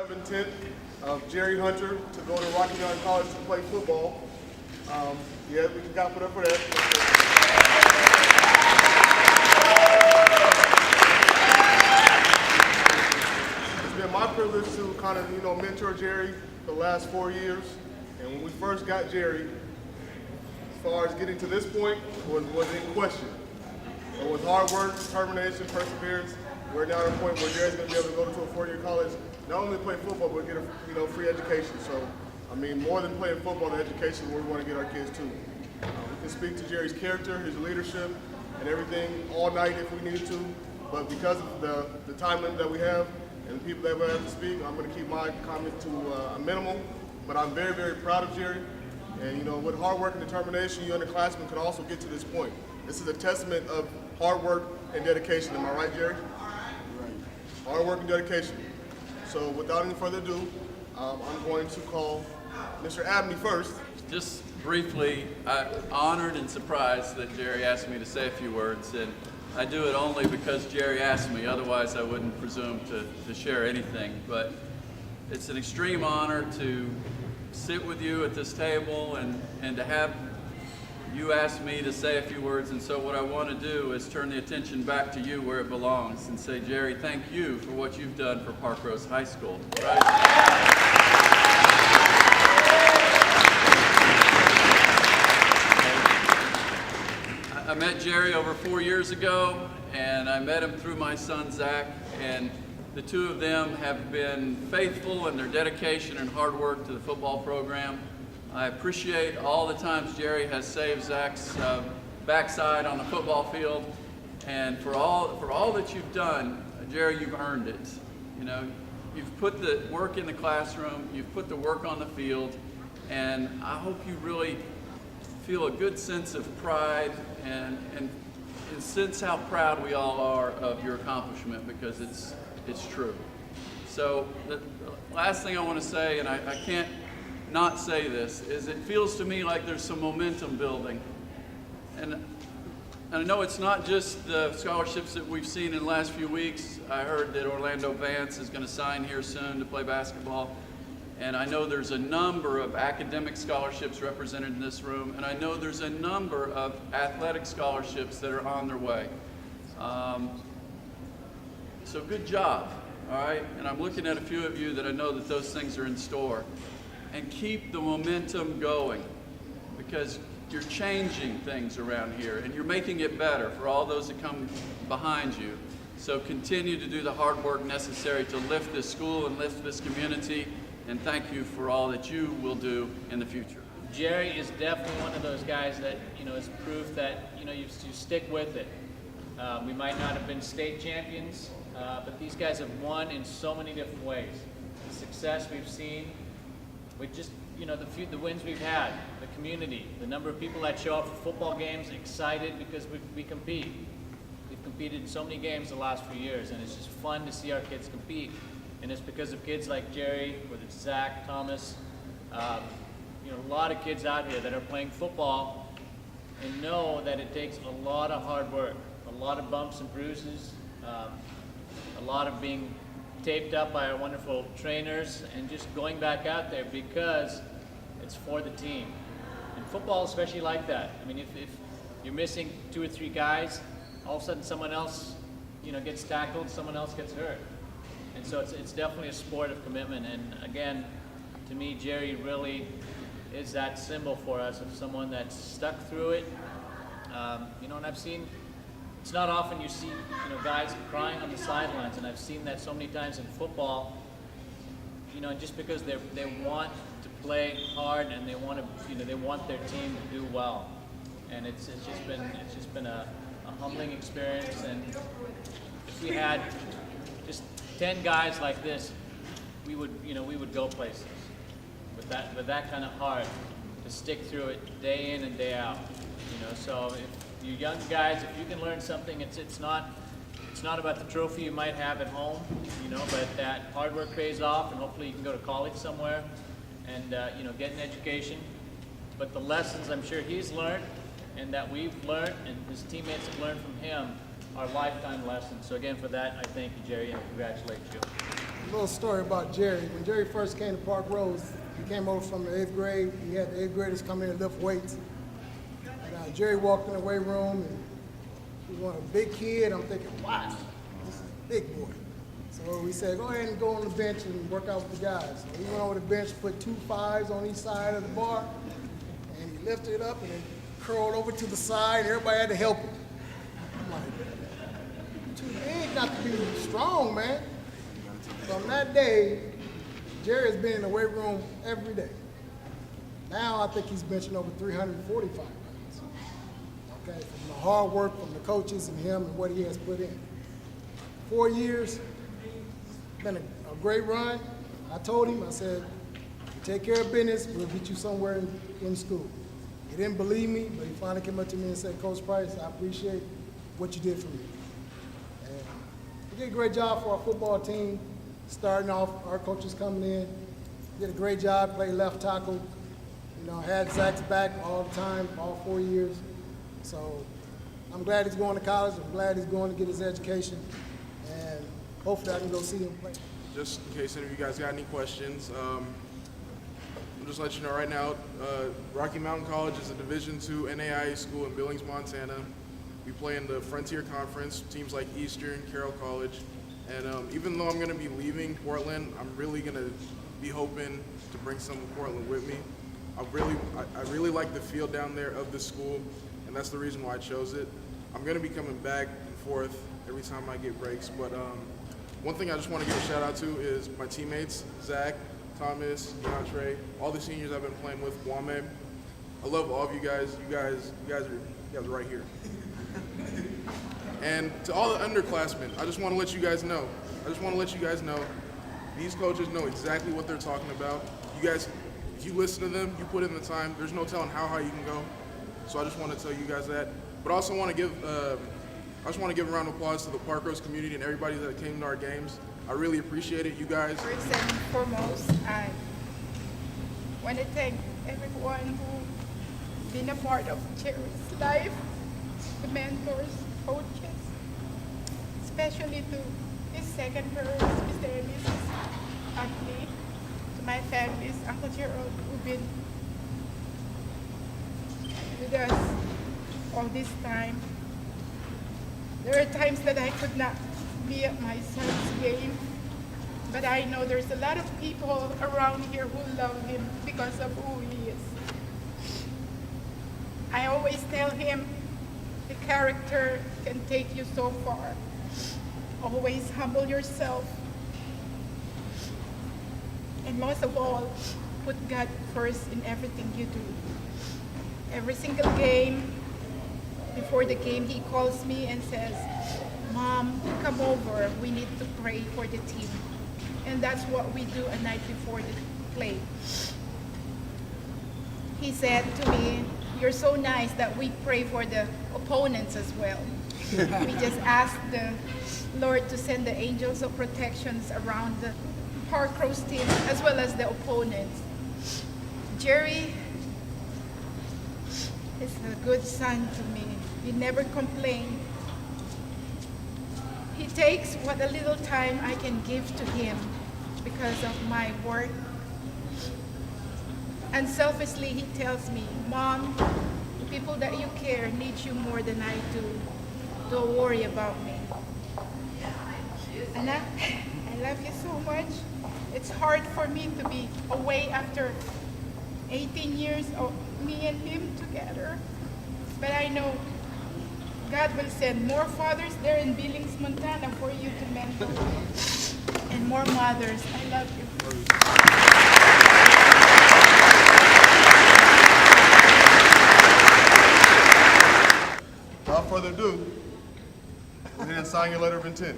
of intent of Jerry Hunter to go to Rocky Mountain College to play football. Yeah, we got put up for that. It's been my privilege to kind of, mentor Jerry for the last 4 years. And when we first got Jerry, as far as getting to this point, was in question. But with hard work, determination, perseverance, we're now at a point where Jerry's going to be able to go to a 4-year college, not only play football, but get a free education. So, more than playing football, the education is where we want to get our kids to. We can speak to Jerry's character, his leadership, and everything all night if we need to. But because of the time limit that we have and the people that we have to speak, I'm going to keep my comment to a minimum. But I'm very, very proud of Jerry. And with hard work and determination, you underclassmen can also get to this point. This is a testament of hard work and dedication. Am I right, Jerry? Right. Hard work and dedication. So without any further ado, I'm going to call Mr. Abney first. Just briefly, I'm honored and surprised that Jerry asked me to say a few words, and I do it only because Jerry asked me. Otherwise, I wouldn't presume to share anything. But it's an extreme honor to sit with you at this table and to have you ask me to say a few words. And so what I want to do is turn the attention back to you where it belongs and say, Jerry, thank you for what you've done for Park Rose High School. Right? I met Jerry over 4 years ago, and I met him through my son, Zach, and the two of them have been faithful in their dedication and hard work to the football program. I appreciate all the times Jerry has saved Zach's backside on the football field, and for all that you've done, Jerry, you've earned it. You've put the work in the classroom, you've put the work on the field, and I hope you really feel a good sense of pride and sense how proud we all are of your accomplishment, because it's true. So the last thing I want to say, and I can't not say this, is it feels to me like there's some momentum building. And I know it's not just the scholarships that we've seen in the last few weeks. I heard that Orlando Vance is going to sign here soon to play basketball. And I know there's a number of academic scholarships represented in this room, and I know there's a number of athletic scholarships that are on their way. So good job, all right? And I'm looking at a few of you that I know that those things are in store. And keep the momentum going, because you're changing things around here, and you're making it better for all those that come behind you. So continue to do the hard work necessary to lift this school and lift this community. And thank you for all that you will do in the future. Jerry is definitely one of those guys that, is proof that, you stick with it. We might not have been state champions, but these guys have won in so many different ways. The success we've seen with just, the wins we've had, the community, the number of people that show up for football games excited because we compete. We've competed in so many games the last few years, and it's just fun to see our kids compete. And it's because of kids like Jerry, whether it's Zach, Thomas, a lot of kids out here that are playing football and know that it takes a lot of hard work, a lot of bumps and bruises, a lot of being taped up by our wonderful trainers, and just going back out there because it's for the team. And football especially like that. If you're missing 2 or 3 guys, all of a sudden someone else, gets tackled, someone else gets hurt. And so it's definitely a sport of commitment. And again, to me, Jerry really is that symbol for us of someone that's stuck through it. And I've seen, it's not often you see, guys crying on the sidelines, and I've seen that so many times in football. And just because they want to play hard and they want to, they want their team to do well. And it's just been a humbling experience. And if we had just 10 guys like this, we would go places with that kind of heart to stick through it day in and day out. So if you young guys, if you can learn something, it's not about the trophy you might have at home, but that hard work pays off, and hopefully you can go to college somewhere and get an education. But the lessons I'm sure he's learned and that we've learned and his teammates have learned from him are lifetime lessons. So again, for that, I thank you, Jerry, and congratulate you. little story about Jerry. When Jerry first came to Park Rose, he came over from the 8th grade. He had the 8th graders come in and lift weights. And Jerry walked in the weight room, and he was a big kid. I'm thinking, wow, this is a big boy. So we said, go ahead and go on the bench and work out with the guys. So he went over the bench, put 2 5s on each side of the bar, and he lifted it up and then curled over to the side, and everybody had to help him. I'm like, too big not to be strong, man. From that day, Jerry has been in the weight room every day. Now I think he's benching over 345 pounds. Okay, from the hard work from the coaches and him and what he has put in. 4 years, been a great run. I told him, I said, you take care of business, we'll get you somewhere in school. He didn't believe me, but he finally came up to me and said, Coach Price, I appreciate what you did for me. And he did a great job for our football team, starting off, our coaches coming in. Did a great job, played left tackle. You know, had Zach's back all the time, all 4 years. So I'm glad he's going to college. I'm glad he's going to get his education. And hopefully I can go see him play. Just in case any of you guys got any questions, I'm just let you know right now, Rocky Mountain College is a Division II NAIA school in Billings, Montana. We play in the Frontier Conference, teams like Eastern, Carroll College. And even though I'm going to be leaving Portland, I'm really going to be hoping to bring some of Portland with me. I really like the field down there of the school, and that's the reason why I chose it. I'm going to be coming back and forth every time I get breaks, but one thing I just want to give a shout out to is my teammates, Zach, Thomas, DeAndre, all the seniors I've been playing with, Kwame. I love all of you guys. You guys are right here. And to all the underclassmen, I just want to let you guys know. These coaches know exactly what they're talking about. You guys, if you listen to them, you put in the time, there's no telling how high you can go. So I just want to tell you guys that. But I also want to give, a round of applause to the Park Rose community and everybody that came to our games. I really appreciate it, you guys. First and foremost, I want to thank everyone who's been a part of Jerry's life, the mentors, coaches, especially to his second parents, Mr. and Mrs. Anthony, to my families, Uncle Gerald, who've been with us all this time. There are times that I could not be at my son's game, but I know there's a lot of people around here who love him because of who he is. I always tell him the character can take you so far. Always humble yourself. And most of all, put God first in everything you do. Every single game, before the game, he calls me and says, Mom, come over. We need to pray for the team. And that's what we do a night before the play. He said to me, you're so nice that we pray for the opponents as well. We just ask the Lord to send the angels of protections around the Park Rose team as well as the opponents. Jerry is a good son to me. He never complains. He takes what a little time I can give to him because of my work. Unselfishly, he tells me, Mom, the people that you care need you more than I do. Don't worry about me. And I love you so much. It's hard for me to be away after 18 years of me and him together. But I know God will send more fathers there in Billings, Montana for you to mentor. And more mothers. I love you. Without further ado, go ahead and sign your letter of intent.